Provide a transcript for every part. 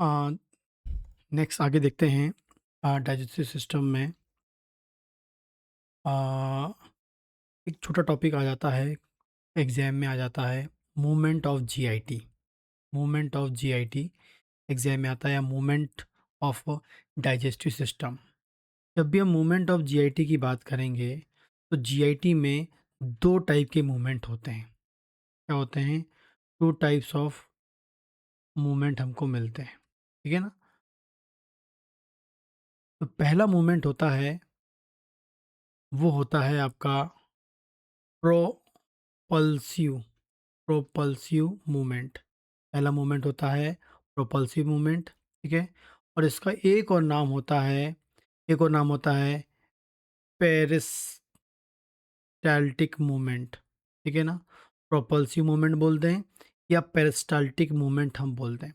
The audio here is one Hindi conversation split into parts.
नेक्स्ट आगे देखते हैं। डाइजेस्टिव सिस्टम में आ, एक छोटा टॉपिक आ जाता है, एग्जाम में आ जाता है। Movement of GIT. Movement of GIT exam में आता है, या मूवमेंट ऑफ डाइजेस्टिव सिस्टम। जब भी हम मूवमेंट ऑफ जीआईटी की बात करेंगे तो जीआईटी में दो टाइप के मूवमेंट होते हैं। क्या होते हैं? टू टाइप्स ऑफ मूवमेंट हमको मिलते हैं, ठीक है ना। तो पहला मूवमेंट होता है, वो होता है आपका प्रोपल्सिव प्रोपल्सिव मूवमेंट। पहला मूवमेंट होता है प्रोपल्सिव मूवमेंट, ठीक है। और इसका एक और नाम होता है पेरिस्टाल्टिक मूवमेंट, ठीक है ना। प्रोपल्सिव मूवमेंट बोलते हैं या पेरिस्टाल्टिक मूवमेंट हम बोलते हैं।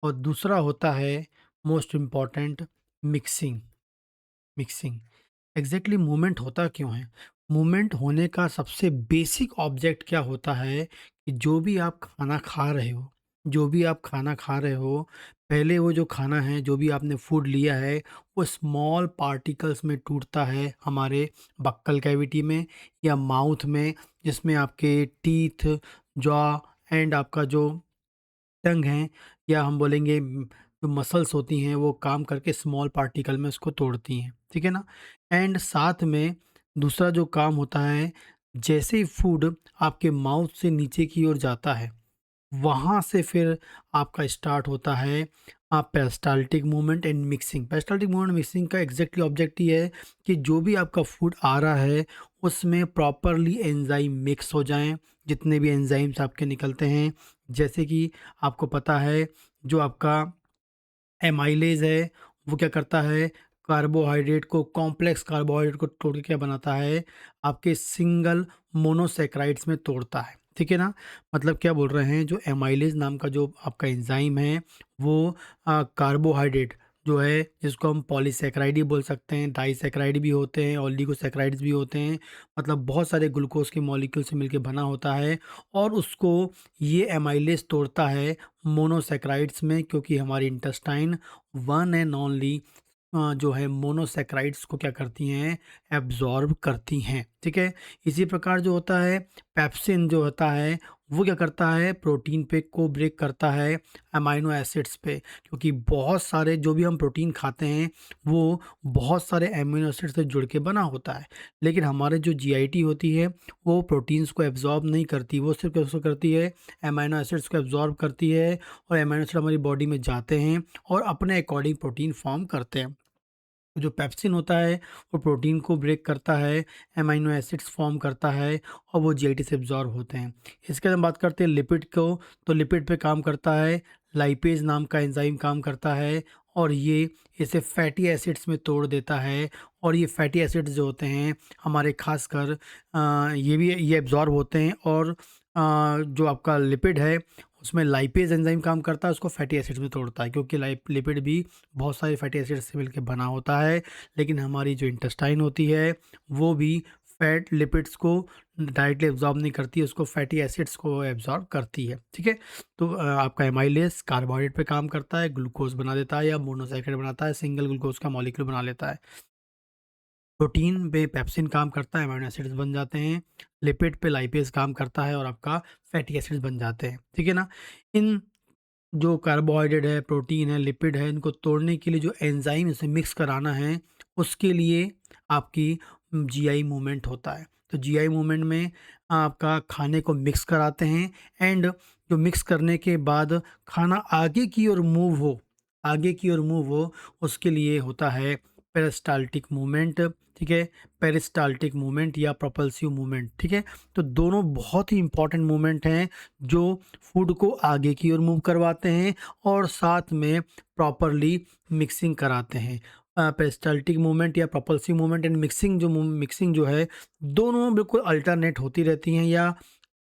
और दूसरा होता है most important, mixing. Mixing exactly movement होता क्यों है? मूवमेंट होने का सबसे बेसिक ऑब्जेक्ट क्या होता है कि जो भी आप खाना खा रहे हो, पहले वो जो खाना है, जो भी आपने फूड लिया है, वो स्मॉल पार्टिकल्स में टूटता है हमारे बक्कल कैविटी में या माउथ में, जिसमें आपके टीथ, जॉ एंड आपका जो टंग है, या हम बोलेंगे जो मसल्स होती हैं, वो काम करके स्मॉल पार्टिकल में उसको तोड़ती हैं, ठीक है ना। एंड साथ में दूसरा जो काम होता है, जैसे ही फूड आपके माउथ से नीचे की ओर जाता है, वहाँ से फिर आपका स्टार्ट होता है peristaltic movement and mixing. Peristaltic movement mixing का एग्जैक्टली ऑब्जेक्ट ये है कि जो भी आपका फूड आ रहा है उसमें प्रॉपरली एंजाइम मिक्स हो जाएं, जितने भी एंजाइम्स आपके निकलते हैं। जैसे कि आपको पता है, जो आपका एमाइलेज है, वो क्या करता है, कार्बोहाइड्रेट को, कॉम्प्लेक्स कार्बोहाइड्रेट को तोड़ के क्या बनाता है, आपके सिंगल मोनोसेक्राइड्स में तोड़ता है, ठीक है ना। मतलब क्या बोल रहे हैं, जो एमाइलेज नाम का जो आपका एंजाइम है, वो कार्बोहाइड्रेट जो है, जिसको हम पॉलीसेक्राइड ही बोल सकते हैं, डाइसेक्राइड भी होते हैं, ओलिगोसेक्राइड्स भी होते हैं। मतलब बहुत सारे ग्लूकोज के मॉलिक्यूल से मिलकर बना होता है, और उसको ये एमाइलेज तोड़ता है मोनोसेक्राइड्स में, क्योंकि हमारी इंटेस्टाइन वन एंड ओनली जो है मोनोसेक्राइड्स को क्या करती हैं, एब्जॉर्ब करती हैं, ठीक है। इसी प्रकार जो होता है पेप्सिन जो होता है, वो क्या करता है, प्रोटीन पे को ब्रेक करता है अमाइनो एसिड्स पे, क्योंकि बहुत सारे जो भी हम प्रोटीन खाते हैं वो बहुत सारे अमीनो एसिड से जुड़ के बना होता है। लेकिन हमारे जो जीआईटी होती है वो प्रोटीन्स को एब्जॉर्ब नहीं करती, वो सिर्फ उसको करती है, अमीनो एसिड्स को एब्जॉर्ब करती है, और अमीनो एसिड हमारी बॉडी में जाते हैं और अपने अकॉर्डिंग प्रोटीन फॉर्म करते हैं। जो पेप्सिन होता है वो प्रोटीन को ब्रेक करता है, अमीनो एसिड्स फॉर्म करता है, और वो जीआईटी से एब्जॉर्ब होते हैं। इसके बाद हम बात करते हैं लिपिड को, तो लिपिड पे काम करता है लाइपेज नाम का एंजाइम काम करता है, और ये इसे फैटी एसिड्स में तोड़ देता है। और ये फैटी एसिड्स जो होते हैं हमारे, खासकर ये एब्जॉर्ब होते हैं, और जो आपका लिपिड है उसमें लाइपेज एंजाइम काम करता है, उसको फैटी एसिड्स में तोड़ता है, क्योंकि लिपिड भी बहुत सारे फैटी एसिड्स से मिलकर बना होता है। लेकिन हमारी जो इंटेस्टाइन होती है वो भी फैट लिपिड्स को डायरेक्टली एब्जॉर्ब नहीं करती, उसको फैटी एसिड्स को एब्जॉर्ब करती है, ठीक है। तो आपका एमाइलेज कार्बोहाइड्रेट पे काम करता है, ग्लूकोज बना देता है या मोनोसाइक्राइड बनाता है, सिंगल ग्लूकोज का मॉलिक्यूल बना लेता है। प्रोटीन पे पेप्सिन काम करता है, अमीनो एसिड्स बन जाते हैं। लिपिड पे लाइपेज काम करता है और आपका फैटी एसिड्स बन जाते हैं, ठीक है ना। इन जो कार्बोहाइड्रेट है, प्रोटीन है, लिपिड है, इनको तोड़ने के लिए जो एंजाइम इसे मिक्स कराना है, उसके लिए आपकी जीआई मूवमेंट होता है। तो जीआई मूवमेंट में आपका खाने को मिक्स कराते हैं, एंड जो मिक्स करने के बाद खाना आगे की ओर मूव हो, उसके लिए होता है पेरिस्टाल्टिक मूवमेंट, ठीक है। पेरिस्टाल्टिक मूवमेंट या प्रोपल्सिव मूवमेंट, ठीक है। तो दोनों बहुत ही इंपॉर्टेंट मूवमेंट हैं जो फूड को आगे की ओर मूव करवाते हैं और साथ में प्रॉपरली मिक्सिंग कराते हैं। पेरिस्टाल्टिक मूवमेंट या प्रोपल्सिव मूवमेंट एंड मिक्सिंग जो है, दोनों बिल्कुल अल्टरनेट होती रहती हैं या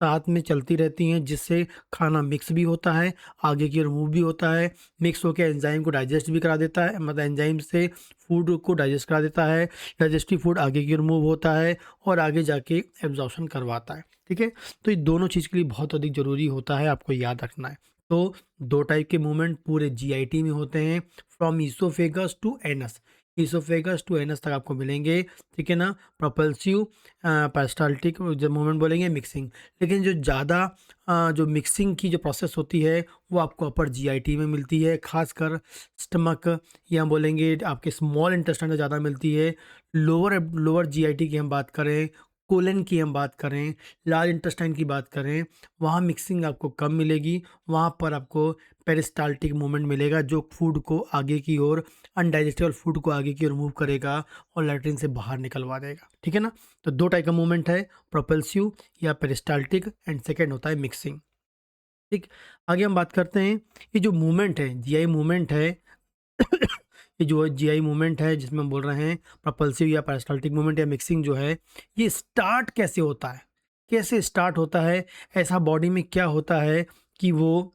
साथ में चलती रहती हैं, जिससे खाना मिक्स भी होता है, आगे की ओर मूव भी होता है, मिक्स होकर एंजाइम को डाइजेस्ट भी करा देता है, मतलब एंजाइम से फूड को डाइजेस्ट करा देता है, डाइजेस्टिव फूड आगे की ओर मूव होता है और आगे जाके एब्जॉर्प्शन करवाता है, ठीक है। तो ये दोनों चीज़ के लिए बहुत अधिक ज़रूरी होता है, आपको याद रखना है। तो 2 टाइप के मूवमेंट पूरे जीआईटी में होते हैं, from oesophagus to anus. Oesophagus to anus तक आपको मिलेंगे, ठीक है ना? प्रोपल्सिव, पेरिस्टाल्टिक जब मूवमेंट बोलेंगे मिक्सिंग। लेकिन जो ज़्यादा जो मिक्सिंग की जो प्रोसेस होती है वो आपको अपर जीआईटी में मिलती है, खासकर स्टमक या बोलेंगे आपके स्मॉल इंटेस्टाइन में ज़्यादा मिलती है। लोअर जीआईटी की हम बात करें, कोलन की हम बात करें, लार्ज इंटेस्टाइन की बात करें, वहाँ मिक्सिंग आपको कम मिलेगी। वहाँ पर आपको पेरिस्टाल्टिक मूवमेंट मिलेगा जो फूड को आगे की ओर, अनडाइजेस्टेबल फूड को आगे की ओर मूव करेगा और लैट्रिन से बाहर निकलवा देगा, ठीक है ना? तो 2 टाइप का मूवमेंट है, प्रोपल्सिव या पेरिस्टाल्टिक, एंड सेकंड होता है मिक्सिंग, ठीक। आगे हम बात करते हैं, ये जो मूवमेंट है, जीआई मूवमेंट है ये जो जीआई मूवमेंट है जिसमें हम बोल रहे हैं प्रोपल्सिव या पेरिस्टाल्टिक मूवमेंट या मिक्सिंग जो है, ये स्टार्ट कैसे होता है? कैसे स्टार्ट होता है? ऐसा बॉडी में क्या होता है कि वो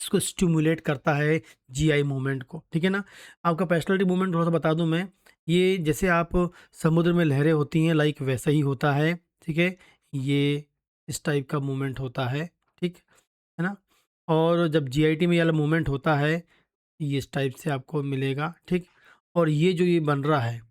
इसको स्टिमुलेट करता है जीआई मूवमेंट को, ठीक है ना? आपका पेरिस्टाल्टिक मूवमेंट थोड़ा-सा बता दूँ मैं, ये जैसे आप समुद्र में लहरें होती हैं लाइक वैसा ही होता है, ठीक है? ये इस टाइप का मूवमेंट होता है ना? और जब जीआईटी में ये वाला मूवमेंट होता है, ये इस टाइप से आपको मिलेगा, ठीक। और ये जो ये बन रहा है,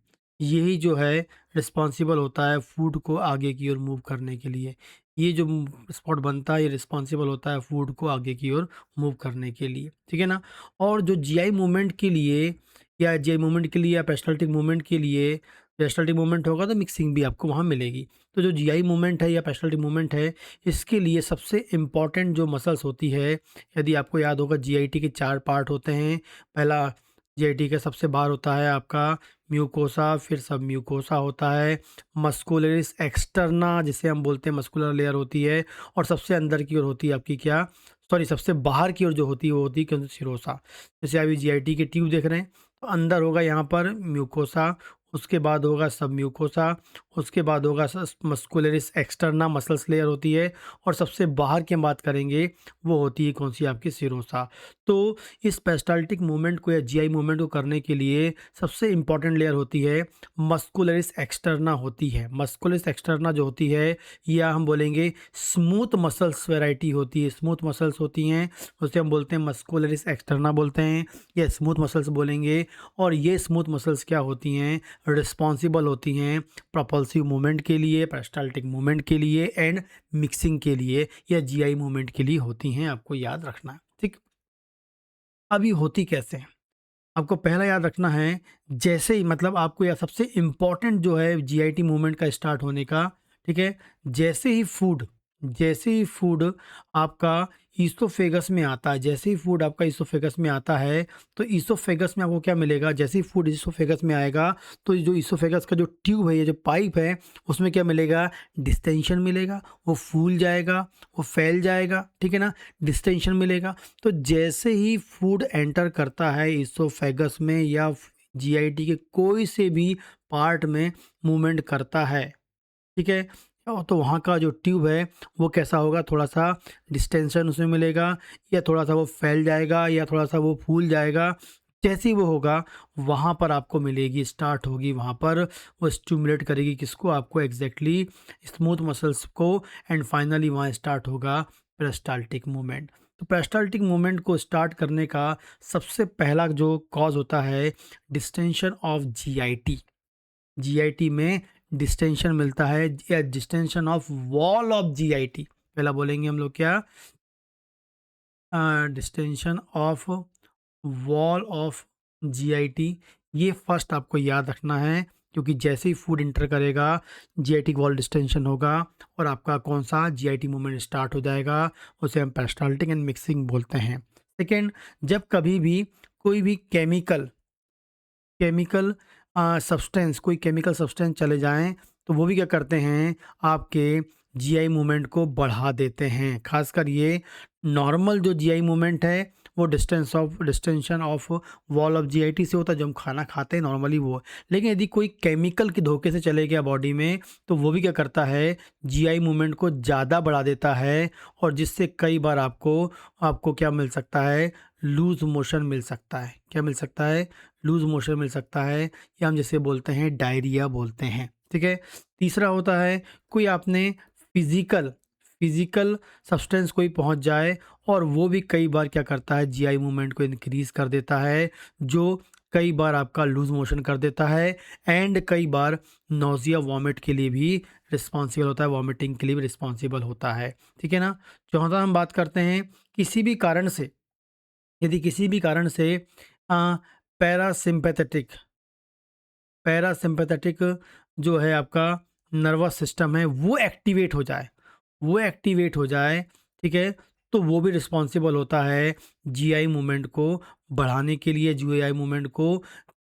यही जो है रिस्पॉन्सिबल होता है फूड को आगे की ओर मूव करने के लिए। ये जो स्पॉट बनता है ये रिस्पॉन्सिबल होता है फूड को आगे की ओर मूव करने के लिए, ठीक है ना? और जो जीआई मूवमेंट के लिए या जीआई मूवमेंट के लिए या पेरिस्टाल्टिक मूवमेंट के लिए, पेरिस्टाल्टिक मूवमेंट होगा तो मिक्सिंग भी आपको वहाँ मिलेगी। तो जो जीआई मूवमेंट है या पेरिस्टाल्टिक मूवमेंट है, इसके लिए सबसे इम्पॉर्टेंट जो मसल्स होती है, यदि आपको याद होगा जीआईटी के 4 पार्ट होते हैं। पहला जीआईटी का सबसे बाहर होता है आपका म्यूकोसा, फिर सब म्यूकोसा होता है, मस्कुलरिस एक्सटर्ना जिसे हम बोलते हैं मस्कुलर लेयर होती है, और सबसे अंदर की ओर होती है आपकी क्या, सॉरी सबसे बाहर की ओर जो होती है वो होती है क्या, सिरोसा। जैसे अभी जीआईटी के ट्यूब देख रहे हैं, तो अंदर होगा यहाँ पर म्यूकोसा, उसके बाद होगा सब म्यूकोसा, उसके बाद होगा मस्कुलरिस एक्सटर्ना मसल्स लेयर होती है, और सबसे बाहर की हम बात करेंगे वो होती है कौन सी, आपकी सिरोसा। तो इस पेरिस्टाल्टिक मूवमेंट को या जीआई मूवमेंट को करने के लिए सबसे इम्पॉर्टेंट लेयर होती है मस्कुलरिस एक्सटर्ना होती है। मस्कुलरिस एक्सटर्ना जो होती है, या हम बोलेंगे स्मूथ मसल्स वैरायटी होती है, स्मूथ मसल्स होती हैं, उसे हम बोलते हैं मस्कुलरिस एक्सटर्ना बोलते हैं या स्मूथ मसल्स बोलेंगे। और ये स्मूथ मसल्स क्या होती हैं, रिस्पॉन्सिबल होती हैं प्रोपल्सिव मूवमेंट के लिए, पेरिस्टाल्टिक मूवमेंट के लिए एंड मिक्सिंग के लिए या जीआई मूवमेंट के लिए होती हैं, आपको याद रखना है, ठीक। अब ये होती कैसे हैं? आपको पहला याद रखना है, जैसे ही मतलब आपको या सबसे इम्पोर्टेंट जो है जीआईटी मूवमेंट का स्टार्ट होने का, ठीक है? जैसे ही फूड आपका ईसोफेगस में आता है, जैसे ही फूड आपका ईसोफेगस में आता है, तो ईसोफेगस में आपको क्या मिलेगा, जैसे ही फूड ईसोफेगस में आएगा, तो जो ईसोफेगस का जो ट्यूब है, ये जो पाइप है, उसमें क्या मिलेगा, डिस्टेंशन मिलेगा, वो फूल जाएगा, वो फैल जाएगा, ठीक है ना? डिस्टेंशन मिलेगा। तो जैसे ही फूड एंटर करता है इसोफेगस में या जीआईटी के कोई से भी पार्ट में मूवमेंट करता है, ठीक है, तो वहाँ का जो ट्यूब है वो कैसा होगा, थोड़ा सा डिस्टेंशन उसमें मिलेगा, या थोड़ा सा वो फैल जाएगा, या थोड़ा सा वो फूल जाएगा। जैसे ही वो होगा वहाँ पर आपको मिलेगी, स्टार्ट होगी वहाँ पर, वो स्टिमुलेट करेगी किसको, आपको एग्जैक्टली स्मूथ मसल्स को, एंड फाइनली वहाँ स्टार्ट होगा पेरिस्टाल्टिक मूवमेंट। तो पेरिस्टाल्टिक मूवमेंट को स्टार्ट करने का सबसे पहला जो कॉज होता है, डिस्टेंशन ऑफ जीआईटी। जीआईटी में डिस्टेंशन मिलता है या distension of wall of GIT, पहला बोलेंगे हम लोग क्या, distension of wall of GIT. ये फर्स्ट आपको याद रखना है, क्योंकि जैसे ही फूड इंटर करेगा जीआईटी वॉल डिस्टेंशन होगा और आपका कौन सा जीआईटी मूवमेंट स्टार्ट हो जाएगा, उसे हम पेरिस्टाल्टिक एंड मिक्सिंग बोलते हैं। सेकेंड, जब कभी भी कोई भी केमिकल सब्सटेंस, कोई केमिकल सब्सटेंस चले जाएं, तो वो भी क्या करते हैं, आपके जीआई मूवमेंट को बढ़ा देते हैं। खासकर ये नॉर्मल जो जीआई मूवमेंट है वो distension of wall of GIT से होता है, जो हम खाना खाते हैं नॉर्मली वो। लेकिन यदि कोई केमिकल के धोखे से चले गया बॉडी में, तो वो भी क्या करता है, जीआई मूवमेंट को ज़्यादा बढ़ा देता है, और जिससे कई बार आपको आपको क्या मिल सकता है, लूज मोशन मिल सकता है। क्या मिल सकता है, लूज मोशन मिल सकता है, या हम जिसे बोलते हैं डायरिया बोलते हैं, ठीक है। तीसरा होता है, कोई आपने फिजिकल फिजिकल सब्सटेंस कोई पहुंच जाए, और वो भी कई बार क्या करता है, जीआई मूवमेंट को इंक्रीज कर देता है, जो कई बार आपका लूज मोशन कर देता है, एंड कई बार नोजिया वॉमिट के लिए भी रिस्पॉन्सिबल होता है, वॉमिटिंग के लिए भी रिस्पॉन्सिबल होता है। ठीक है ना। चौथा हम बात करते हैं, किसी भी कारण से, यदि किसी भी कारण से पैरासिम्पैथेटिक पैरासिम्पैथेटिक जो है आपका नर्वस सिस्टम है वो एक्टिवेट हो जाए, ठीक है, तो वो भी रिस्पॉन्सिबल होता है जीआई मूवमेंट को बढ़ाने के लिए, जीआई मूवमेंट को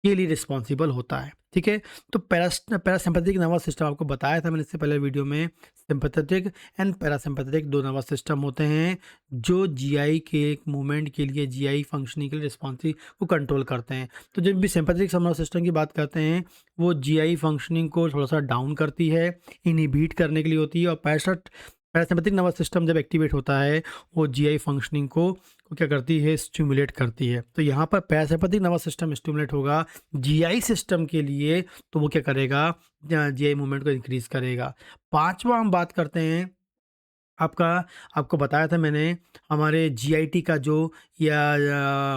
के लिए रिस्पॉन्सिबल होता है। ठीक है। तो पैरासिम्पैथेटिक नर्वस सिस्टम आपको बताया था मैंने इससे पहले वीडियो में, सिंपैथेटिक एंड पैरासिम्पैथेटिक दो नर्वस सिस्टम होते हैं जो जीआई के मूवमेंट के लिए, जीआई फंक्शनिंग के लिए रिस्पॉन्सिव को कंट्रोल करते हैं। तो जब भी सिंपैथेटिक नर्वस सिस्टम की बात करते हैं, वो जीआई फंक्शनिंग को थोड़ा सा डाउन करती है, इनहिबिट करने के लिए होती है, और पैरासिम्पैथिक नर्वस सिस्टम जब एक्टिवेट होता है, वो जीआई फंक्शनिंग को क्या करती है, स्टिमुलेट करती है। तो यहाँ पर पैरासिम्पैथिक नर्वस सिस्टम स्टिमुलेट होगा जीआई सिस्टम के लिए, तो वो क्या करेगा, जीआई मूवमेंट को इंक्रीज करेगा। पांचवा हम बात करते हैं आपका, आपको बताया था मैंने, हमारे जीआईटी का जो, या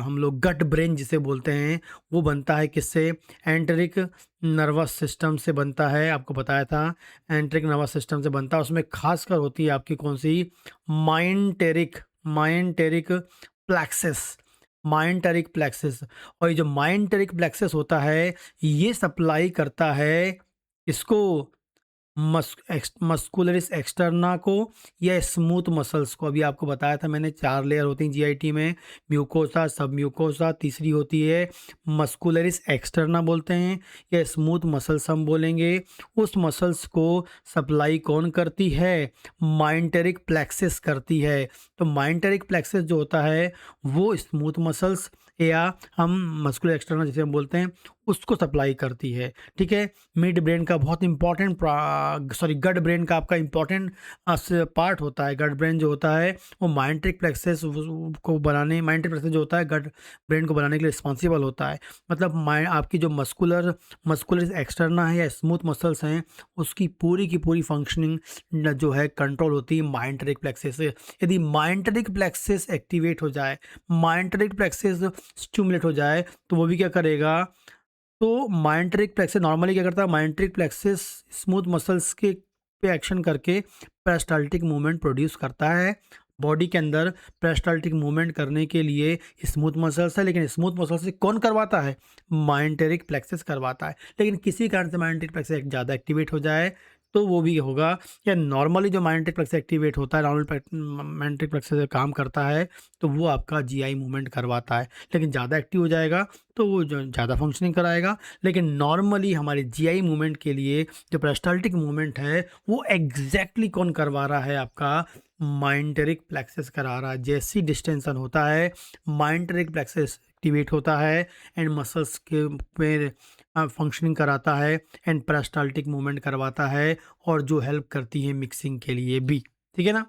हम लोग गट ब्रेन जिसे बोलते हैं, वो बनता है किससे, एंटेरिक नर्वस सिस्टम से बनता है। आपको बताया था एंटेरिक नर्वस सिस्टम से बनता है, उसमें खासकर होती है आपकी कौन सी, माइंटेरिक प्लेक्सस, माइंटेरिक प्लेक्सस। और ये जो माइंटेरिक प्लेक्सस होता है, ये सप्लाई करता है इसको, मस्कुलरिस एक्सटर्ना को, या स्मूथ मसल्स को। अभी आपको बताया था मैंने, 4 लेयर होती हैं जीआईटी में, म्यूकोसा, सब म्यूकोसा, तीसरी होती है मस्कुलरिस एक्सटर्ना बोलते हैं, या स्मूथ मसल्स हम बोलेंगे। उस मसल्स को सप्लाई कौन करती है, माइंटेरिक प्लेक्सस करती है। तो माइंटेरिक प्लेक्सस जो होता है, वो स्मूथ मसल्स, या हम मस्कुलर एक्सटर्नल जिसे हम बोलते हैं, उसको सप्लाई करती है। ठीक है। मिड ब्रेन का बहुत इंपॉर्टेंट, गट ब्रेन का आपका इंपॉर्टेंट पार्ट होता है। गट ब्रेन जो होता है, वो माइंटेरिक प्लेक्सस को बनाने, माइंटेरिक प्लेक्सस जो होता है गट ब्रेन को बनाने के लिए रिस्पॉन्सिबल होता है। मतलब आपकी जो मस्कुलर एक्सटर्ना है या स्मूथ मसल्स हैं, उसकी पूरी की पूरी फंक्शनिंग जो है कंट्रोल होती है माइंटेरिक प्लेक्सस से। यदि माइंटेरिक प्लेक्सस एक्टिवेट हो जाए, माइंटेरिक प्लेक्सस स्टिमुलेट हो जाए, तो वो भी क्या करेगा, तो माइंटेरिक प्लेक्सस नॉर्मली क्या करता है, माइंटेरिक प्लेक्सस स्मूथ मसल्स के पे एक्शन करके पेरिस्टाल्टिक मूवमेंट प्रोड्यूस करता है। बॉडी के अंदर पेरिस्टाल्टिक मूवमेंट करने के लिए स्मूथ मसल्स है, लेकिन स्मूथ मसल्स से कौन करवाता है, माइंटेरिक प्लेक्सस करवाता है। लेकिन किसी कारण से माइंटेरिक प्लेक्सस ज़्यादा एक्टिवेट हो जाए, तो वो भी होगा, या नॉर्मली जो माइंटेरिक प्लेक्सस एक्टिवेट होता है, नॉर्मल माइंटेरिक प्लेक्सस काम करता है, तो वो आपका जीआई मूवमेंट करवाता है। लेकिन ज़्यादा एक्टिव हो जाएगा तो वो जो ज़्यादा फंक्शनिंग कराएगा। लेकिन नॉर्मली हमारे जीआई मूवमेंट के लिए जो पेरिस्टाल्टिक मूवमेंट है, वो एग्जैक्टली कौन करवा रहा है, आपका माइंटेरिक प्लेक्सस करा रहा है। जैसी डिस्टेंशन होता है, माइंटेरिक प्लेक्सस एक्टिवेट होता है, एंड मसल्स के पे फंक्शनिंग कराता है, एंड पेरिस्टाल्टिक मूवमेंट करवाता है, और जो हेल्प करती है मिक्सिंग के लिए भी। ठीक है ना।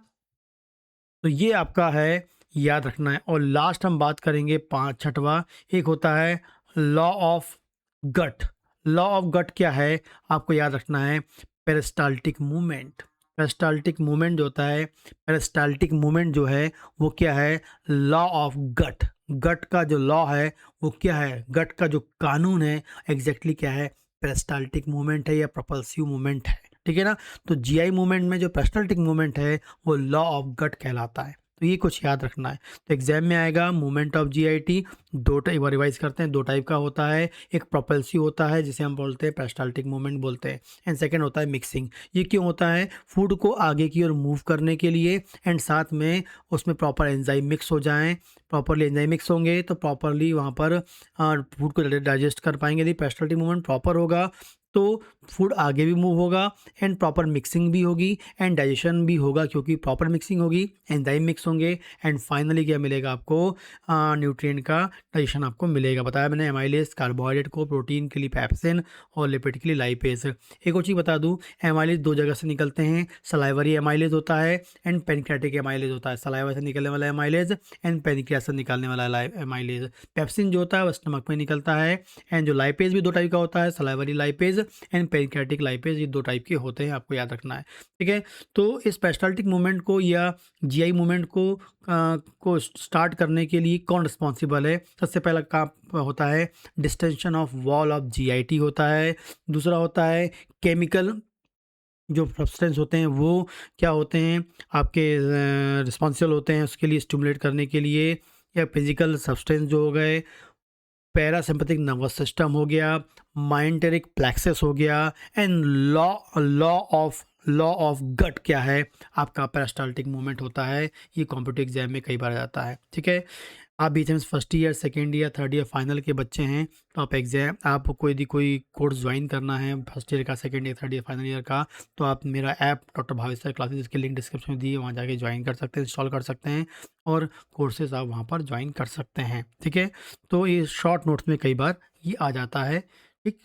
तो ये आपका है, याद रखना है। और लास्ट हम बात करेंगे छठवा, एक होता है law of gut. Law of gut क्या है, आपको याद रखना है, पेरिस्टाल्टिक मूवमेंट। पेरिस्टाल्टिक मूवमेंट जो होता है, पेरिस्टाल्टिक मूवमेंट जो है, वो क्या है, लॉ ऑफ गट। गट का जो लॉ है, वो क्या है, गट का जो कानून है, एग्जैक्टली क्या है, पेरिस्टाल्टिक मूवमेंट है या प्रोपल्सिव मूवमेंट है। ठीक है ना। तो जीआई मूवमेंट में जो पेरिस्टाल्टिक मूवमेंट है, वो लॉ ऑफ गट कहलाता है। तो ये कुछ याद रखना है। तो एग्जाम में आएगा, मूवमेंट ऑफ जीआईटी दो टाइप, रिवाइज करते हैं, 2 टाइप का होता है। एक प्रोपल्सिव होता है, जिसे हम बोलते हैं पेरिस्टाल्टिक मूवमेंट बोलते हैं, एंड सेकंड होता है मिक्सिंग। ये क्यों होता है, फूड को आगे की ओर मूव करने के लिए, एंड साथ में उसमें प्रॉपर एंजाइम मिक्स हो जाएं। प्रॉपरली एंजाइम मिक्स होंगे तो प्रॉपरली वहाँ पर फूड को डाइजेस्ट कर पाएंगे। यदि पेरिस्टाल्टिक मूवमेंट प्रॉपर होगा, तो फूड आगे भी मूव होगा, एंड प्रॉपर मिक्सिंग भी होगी, एंड डाइजेशन भी होगा, क्योंकि प्रॉपर मिक्सिंग होगी, एंजाइम मिक्स होंगे, एंड फाइनली क्या मिलेगा आपको, न्यूट्रिएंट का डाइजेशन आपको मिलेगा। बताया मैंने, एमाइलेज कार्बोहाइड्रेट को, प्रोटीन के लिए पेप्सिन, और लिपिड के लिए लाइपेज। एक और चीज़ बता दूं, एमाइलेज 2 जगह से निकलते हैं, सलाइवरी एमाइलेज होता है, एंड पेनक्रियाटिक एमाइलेज होता है। सलाइवा से निकलने वाला एमाइलेज, एंड पेनक्रियास से निकलने वाला एमाइलेज। पेप्सिन जो होता है वो स्टमक में निकलता है, एंड जो लाइपेज भी 2 टाइप का होता है, salivary lipase lipase and pancreatic lipase, ये 2 टाइप के होते हैं, आपको याद रखना है, ठीक है। तो इस पेरिस्टाल्टिक मूवमेंट को या जीआई मूवमेंट को स्टार्ट करने के लिए कौन रिस्पॉन्सिबल है? सबसे पहला काम होता है distension of wall of GIT होता है। दूसरा होता है केमिकल जो सब्सटेंस होते हैं वो क्या होते हैं आपके रिस्पॉन्सिबल होते हैं उसके लिए स्टिमुलेट करने के लिए, या फिजिकल सब्सटेंस जो हो गए, पैरासिम्पैथिक नर्वस सिस्टम हो गया, माइंटेरिक प्लेक्सस हो गया, and law law of gut क्या है आपका पेरिस्टाल्टिक मूवमेंट होता है। ये कॉम्पिटिटिव एग्जाम में कई बार आता है, ठीक है। आप बीच में first year, second year, third year final के बच्चे हैं, तो आप कोई कोर्स ज्वाइन करना है फर्स्ट ईयर का, second year, third year, final year का, तो आप मेरा ऐप डॉक्टर भावेश क्लासेस, इसके लिंक डिस्क्रिप्शन में दिए, वहाँ जाके ज्वाइन कर सकते हैं, इंस्टॉल कर सकते हैं और कोर्सेज आप वहाँ पर ज्वाइन कर सकते हैं, ठीक है। तो ये शॉर्ट नोट्स में कई बार ये आ जाता है, ठीक।